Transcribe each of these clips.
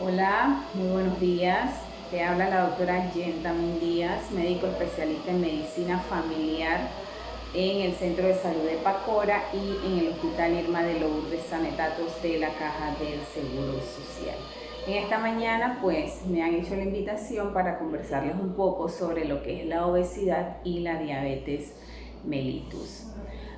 Hola, muy buenos días. Te habla la doctora Yentamin Díaz, médico especialista en medicina familiar en el Centro de Salud de Pacora y en el Hospital Irma de Lourdes Sanetatos de la Caja del Seguro Social. En esta mañana pues me han hecho la invitación para conversarles un poco sobre lo que es la obesidad y la diabetes mellitus.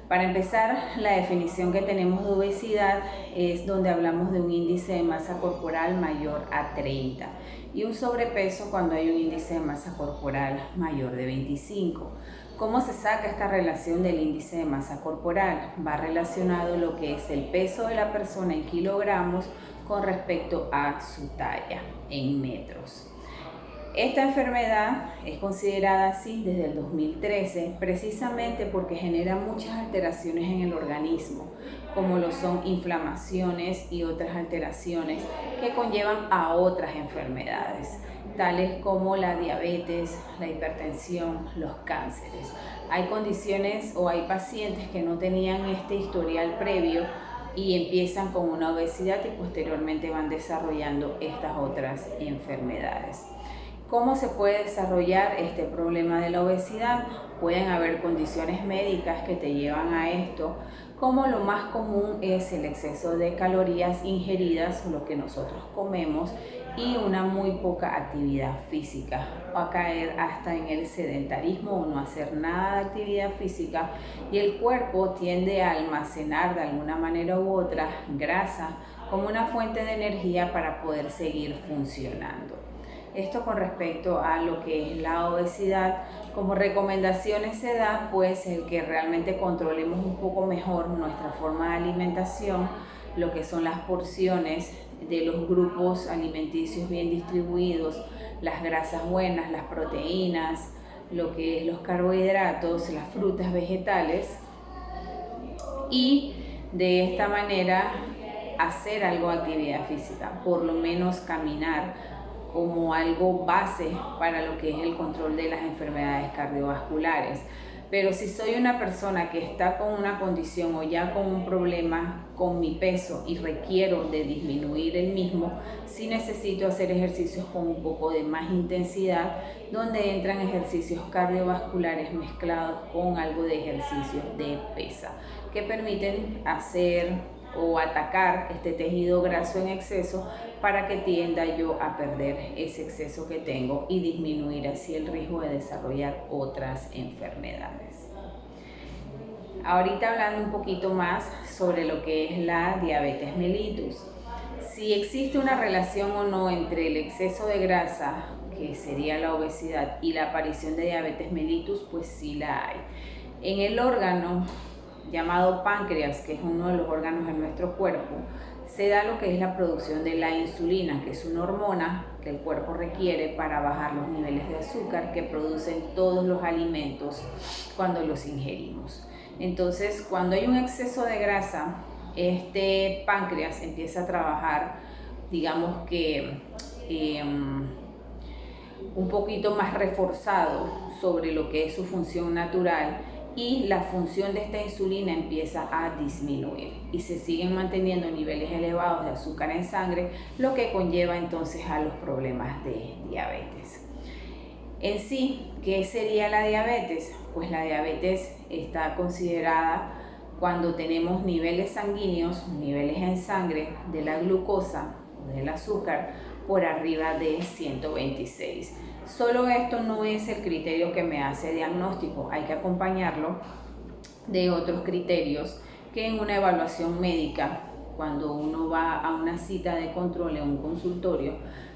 Para empezar, la definición que tenemos de obesidad es donde hablamos de un índice de masa corporal mayor a 30 y un sobrepeso cuando hay un índice de masa corporal mayor de 25. ¿Cómo se saca esta relación del índice de masa corporal? Va relacionado lo que es el peso de la persona en kilogramos con respecto a su talla en metros. Esta enfermedad es considerada así desde el 2013 precisamente porque genera muchas alteraciones en el organismo, como lo son inflamaciones y otras alteraciones que conllevan a otras enfermedades, tales como la diabetes, la hipertensión, los cánceres. Hay condiciones o hay pacientes que no tenían este historial previo y empiezan con una obesidad y posteriormente van desarrollando estas otras enfermedades. ¿Cómo se puede desarrollar este problema de la obesidad? Pueden haber condiciones médicas que te llevan a esto, como lo más común es el exceso de calorías ingeridas, lo que nosotros comemos, y una muy poca actividad física, o a caer hasta en el sedentarismo o no hacer nada de actividad física, y el cuerpo tiende a almacenar de alguna manera u otra grasa como una fuente de energía para poder seguir funcionando. Esto con respecto a lo que es la obesidad. Como recomendaciones se da pues el que realmente controlemos un poco mejor nuestra forma de alimentación, lo que son las porciones de los grupos alimenticios bien distribuidos, las grasas buenas, las proteínas, lo que es los carbohidratos, las frutas, vegetales, y de esta manera hacer algo de actividad física, por lo menos caminar, como algo base para lo que es el control de las enfermedades cardiovasculares. Pero si soy una persona que está con una condición o ya con un problema con mi peso y requiero de disminuir el mismo, sí necesito hacer ejercicios con un poco de más intensidad, donde entran ejercicios cardiovasculares mezclados con algo de ejercicio de pesa, que permiten hacer o atacar este tejido graso en exceso para que tienda yo a perder ese exceso que tengo y disminuir así el riesgo de desarrollar otras enfermedades. Ahorita hablando un poquito más sobre lo que es la diabetes mellitus. Si existe una relación o no entre el exceso de grasa, que sería la obesidad, y la aparición de diabetes mellitus, pues sí la hay. En el órgano llamado páncreas, que es uno de los órganos de nuestro cuerpo, se da lo que es la producción de la insulina, que es una hormona que el cuerpo requiere para bajar los niveles de azúcar que producen todos los alimentos cuando los ingerimos. Entonces, cuando hay un exceso de grasa, este páncreas empieza a trabajar, digamos que un poquito más reforzado sobre lo que es su función natural, y la función de esta insulina empieza a disminuir y se siguen manteniendo niveles elevados de azúcar en sangre, lo que conlleva entonces a los problemas de diabetes. En sí, ¿qué sería la diabetes? Pues la diabetes está considerada cuando tenemos niveles sanguíneos, niveles en sangre de la glucosa o del azúcar por arriba de 126. Solo esto no es el criterio que me hace diagnóstico, hay que acompañarlo de otros criterios que en una evaluación médica, cuando uno va a una cita de control en un consultorio,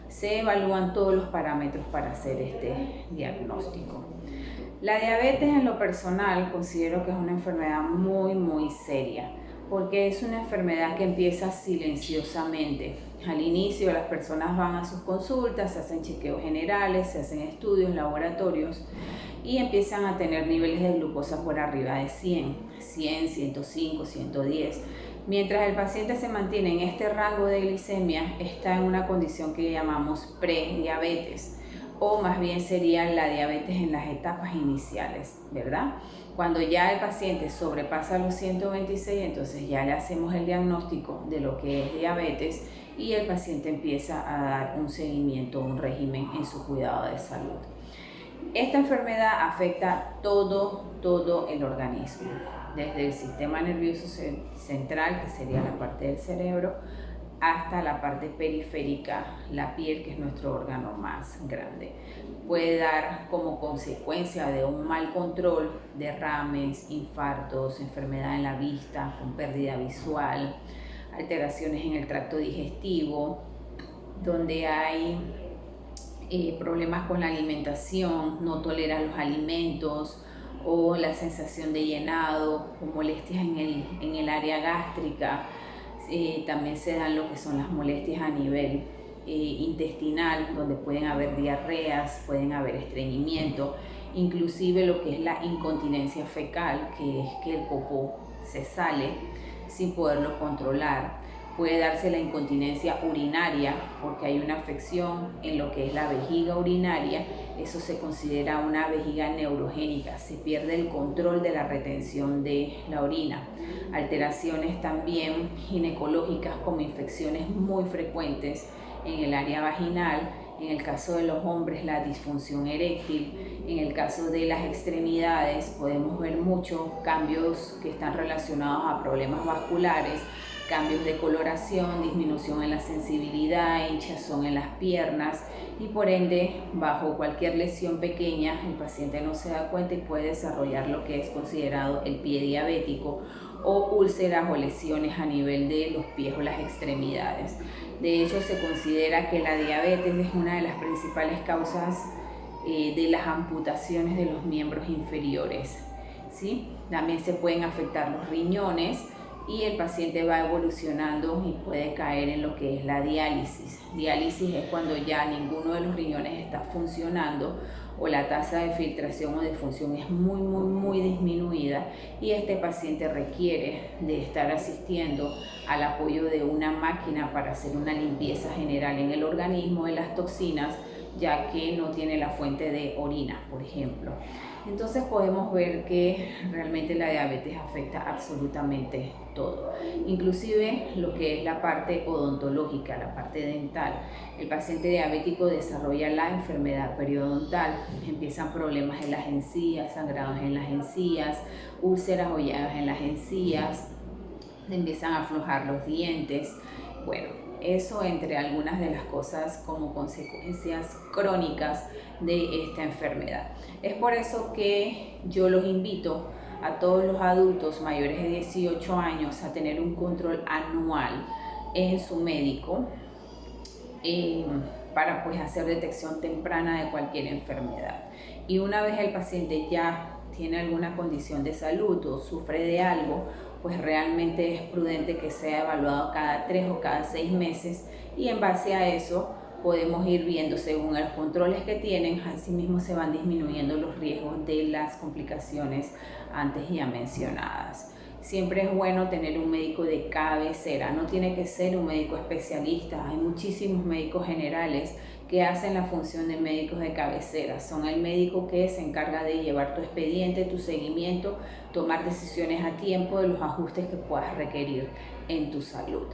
se evalúan todos los parámetros para hacer este diagnóstico. La diabetes en lo personal considero que es una enfermedad muy seria, porque es una enfermedad que empieza silenciosamente. Al inicio las personas van a sus consultas, se hacen chequeos generales, se hacen estudios, laboratorios, y empiezan a tener niveles de glucosa por arriba de 100, 105, 110. Mientras el paciente se mantiene en este rango de glicemia, está en una condición que llamamos prediabetes, o más bien sería la diabetes en las etapas iniciales, ¿verdad? Cuando ya el paciente sobrepasa los 126, entonces ya le hacemos el diagnóstico de lo que es diabetes y el paciente empieza a dar un seguimiento, un régimen en su cuidado de salud. Esta enfermedad afecta todo el organismo, desde el sistema nervioso central, que sería la parte del cerebro, hasta la parte periférica, la piel, que es nuestro órgano más grande. Puede dar como consecuencia de un mal control derrames, infartos, enfermedad en la vista con pérdida visual, alteraciones en el tracto digestivo, donde hay problemas con la alimentación, no toleran los alimentos, o la sensación de llenado o molestias en el área gástrica. También se dan lo que son las molestias a nivel intestinal, donde pueden haber diarreas, pueden haber estreñimiento, inclusive lo que es la incontinencia fecal, que es que el popó se sale sin poderlo controlar. Puede darse la incontinencia urinaria porque hay una afección en lo que es la vejiga urinaria. Eso se considera una vejiga neurogénica, se pierde el control de la retención de la orina. Alteraciones también ginecológicas como infecciones muy frecuentes en el área vaginal. En el caso de los hombres, la disfunción eréctil. En el caso de las extremidades podemos ver muchos cambios que están relacionados a problemas vasculares, cambios de coloración, disminución en la sensibilidad, hinchazón en las piernas, y por ende, bajo cualquier lesión pequeña, el paciente no se da cuenta y puede desarrollar lo que es considerado el pie diabético, o úlceras o lesiones a nivel de los pies o las extremidades. De hecho, se considera que la diabetes es una de las principales causas de las amputaciones de los miembros inferiores, ¿sí? También se pueden afectar los riñones, y el paciente va evolucionando y puede caer en lo que es la diálisis. Diálisis es cuando ya ninguno de los riñones está funcionando, o la tasa de filtración o de función es muy disminuida, y este paciente requiere de estar asistiendo al apoyo de una máquina para hacer una limpieza general en el organismo de las toxinas, ya que no tiene la fuente de orina, por ejemplo. Entonces podemos ver que realmente la diabetes afecta absolutamente todo, inclusive lo que es la parte odontológica, la parte dental. El paciente diabético desarrolla la enfermedad periodontal, empiezan problemas en las encías, sangrados en las encías, úlceras o llagas en las encías, empiezan a aflojar los dientes. Bueno, eso entre algunas de las cosas como consecuencias crónicas de esta enfermedad. Es por eso que yo los invito a todos los adultos mayores de 18 años a tener un control anual en su médico para pues hacer detección temprana de cualquier enfermedad. Y una vez el paciente ya tiene alguna condición de salud o sufre de algo, pues realmente es prudente que sea evaluado cada 3 o cada 6 meses, y en base a eso podemos ir viendo según los controles que tienen, asimismo se van disminuyendo los riesgos de las complicaciones antes ya mencionadas. Siempre es bueno tener un médico de cabecera, no tiene que ser un médico especialista, hay muchísimos médicos generales que hacen la función de médicos de cabecera. Son el médico que se encarga de llevar tu expediente, tu seguimiento, tomar decisiones a tiempo de los ajustes que puedas requerir en tu salud.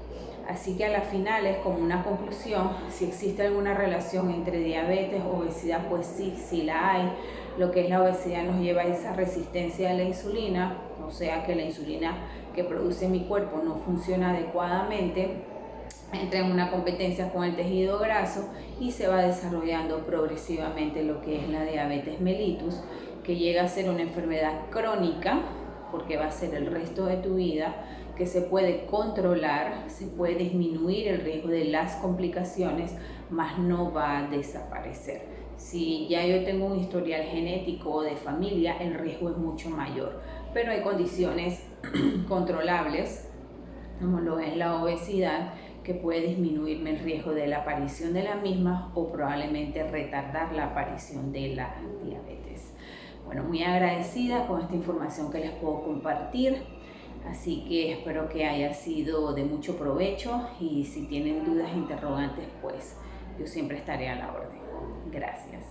Así que a la final es como una conclusión: si existe alguna relación entre diabetes, obesidad, pues sí la hay. Lo que es la obesidad nos lleva a esa resistencia a la insulina, o sea que la insulina que produce mi cuerpo no funciona adecuadamente, entra en una competencia con el tejido graso y se va desarrollando progresivamente lo que es la diabetes mellitus, que llega a ser una enfermedad crónica, porque va a ser el resto de tu vida, que se puede controlar, se puede disminuir el riesgo de las complicaciones, mas no va a desaparecer. Si ya yo tengo un historial genético o de familia, el riesgo es mucho mayor, pero hay condiciones controlables, como lo es la obesidad, que puede disminuirme el riesgo de la aparición de la misma o probablemente retardar la aparición de la diabetes. Bueno, muy agradecida con esta información que les puedo compartir, así que espero que haya sido de mucho provecho, y si tienen dudas, interrogantes, pues yo siempre estaré a la orden. Gracias.